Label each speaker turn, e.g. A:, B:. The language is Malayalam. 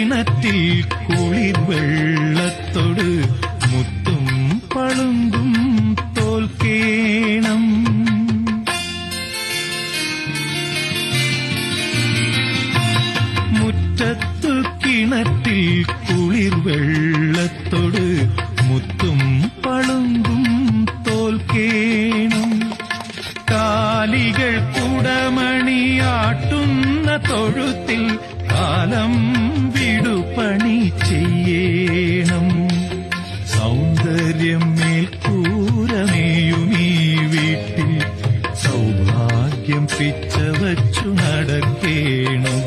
A: കിണറ്റിൽ കുളിർ വെള്ളത്തോട് മുത്തും പളുങ്കും തോൽക്കേണം. മുറ്റത്തു കിണറ്റിൽ കുളിർ വെള്ളത്തോട് മുത്തും പളുങ്കും തോൽക്കേണം. കാലികൾ കുടമണിയാട്ടുന്ന തൊഴുത്തിൽ കാലം വിടുപണി ചെയ്യണം. സൗന്ദര്യം മേൽക്കൂരമേയുമീ വീട്ടിൽ സൗഭാഗ്യം പിച്ചവച്ചു നടക്കേണം.